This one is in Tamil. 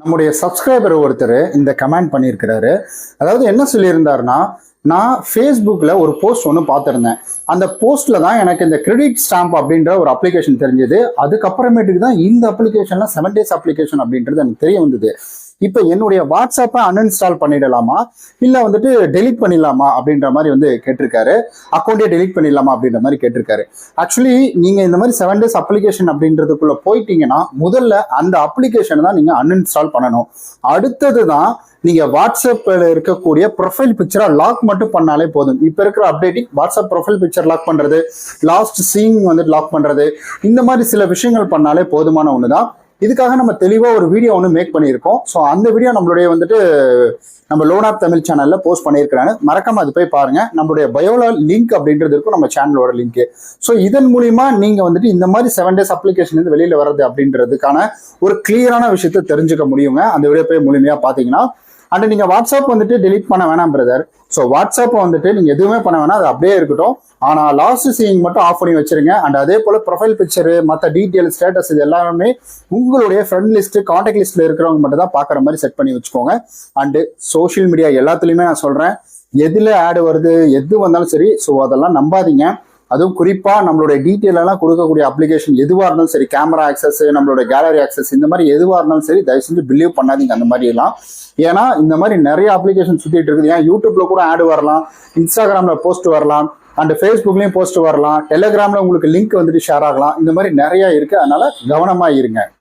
நம்முடைய சப்ஸ்கிரைபர் ஒருத்தர் இந்த கமெண்ட் பண்ணியிருக்கிறாரு. அதாவது என்ன சொல்லியிருந்தாருன்னா, நான் ஃபேஸ்புக்கில் ஒரு போஸ்ட் ஒன்று பார்த்துருந்தேன். அந்த போஸ்ட்டில் தான் எனக்கு இந்த கிரெடிட் ஸ்டாம்ப் அப்படின்ற ஒரு அப்ளிகேஷன் தெரிஞ்சது. அதுக்கப்புறமேட்டுக்கு தான் இந்த அப்ளிகேஷன்லாம் 7 days அப்ளிகேஷன் அப்படின்றது எனக்கு தெரிய வந்தது. இப்போ என்னுடைய வாட்ஸ்அப்பை அன்இன்ஸ்டால் பண்ணிடலாமா, இல்லை வந்துட்டு டெலிட் பண்ணிடலாமா அப்படின்ற மாதிரி கேட்டிருக்காரு. அக்கௌண்ட்டே டெலிட் பண்ணிடலாமா அப்படின்ற மாதிரி கேட்டிருக்காரு. ஆக்சுவலி நீங்கள் இந்த மாதிரி 7 days அப்ளிகேஷன் அப்படின்றதுக்குள்ளே போயிட்டீங்கன்னா முதல்ல அந்த அப்ளிகேஷனை தான் நீங்கள் அன்இன்ஸ்டால் பண்ணணும். அடுத்தது தான் நீங்கள் வாட்ஸ்அப்பில் இருக்கக்கூடிய ப்ரொஃபைல் பிக்சரை லாக் மட்டும் பண்ணாலே போதும். இப்போ இருக்கிற updating WhatsApp profile picture lock பண்ணுறது, லாஸ்ட் சீன் லாக் பண்ணுறது, இந்த மாதிரி சில விஷயங்கள் பண்ணாலே போதுமான ஒன்று தான். இதுக்காக நம்ம தெளிவாக ஒரு வீடியோ ஒன்று மேக் பண்ணியிருக்கோம். ஸோ அந்த வீடியோ நம்மளுடைய நம்ம லோன் ஆப் தமிழ் சேனலில் போஸ்ட் பண்ணியிருக்கிறான்னு மறக்காம அது போய் பாருங்க. நம்மளுடைய பயோலா லிங்க் அப்படின்றது இருக்கும், நம்ம சேனலோட லிங்க். ஸோ இதன் மூலியமா நீங்க இந்த மாதிரி 7 days அப்ளிகேஷன் வெளியில வர்றது அப்படின்றதுக்கான ஒரு கிளியரான விஷயத்தை தெரிஞ்சுக்க முடியுங்க. அந்த வீடியோ போய் முழுமையா பாத்தீங்கன்னா. அண்ட் நீங்க வாட்ஸ்அப் டெலிட் பண்ண வேணாம் பிரதர். ஸோ வாட்ஸ்அப்பை நீங்க எதுவுமே பண்ண வேணாம், அது அப்படியே இருக்கட்டும். ஆனா லாஸ்ட் சீயிங் மட்டும் ஆஃப் பண்ணி வச்சிருங்க. அண்ட் அதே போல ப்ரொஃபைல் பிக்சரு, மற்ற டீட்டெயில், ஸ்டேட்டஸ் இது எல்லாமே உங்களுடைய ஃப்ரெண்ட் லிஸ்ட், கான்டாக்ட் லிஸ்ட்ல இருக்கிறவங்க மட்டும் தான் பாக்குற மாதிரி செட் பண்ணி வச்சுக்கோங்க. அண்ட் சோஷியல் மீடியா எல்லாத்துலயுமே நான் சொல்றேன், எதுல ஆடு வருது எது வந்தாலும் சரி, ஸோ அதெல்லாம் நம்பாதீங்க. அதுவும் குறிப்பா நம்மளுடைய டீட்டெயில் எல்லாம் கொடுக்கக்கூடிய அப்ளிகேஷன் எதுவா இருந்தாலும் சரி, கேமரா ஆக்சஸ், நம்மளோட கேலரி ஆக்சஸ், இந்த மாதிரி எதுவா இருந்தாலும் சரி, தயவு செஞ்சு பிலீவ் பண்ணாதீங்க அந்த மாதிரி எல்லாம். ஏன்னா இந்த மாதிரி நிறைய அப்ளிகேஷன் சுத்திட்டு இருக்குது. ஏன் யூடியூப்ல கூட ஆடு வரலாம், இன்ஸ்டாகிராம்ல போஸ்ட் வரலாம், அண்ட் ஃபேஸ்புக்லயும் போஸ்ட் வரலாம், டெலிகிராம்ல உங்களுக்கு லிங்க் ஷேர் ஆகலாம். இந்த மாதிரி நிறைய இருக்கு. அதனால கவனமா இருங்க.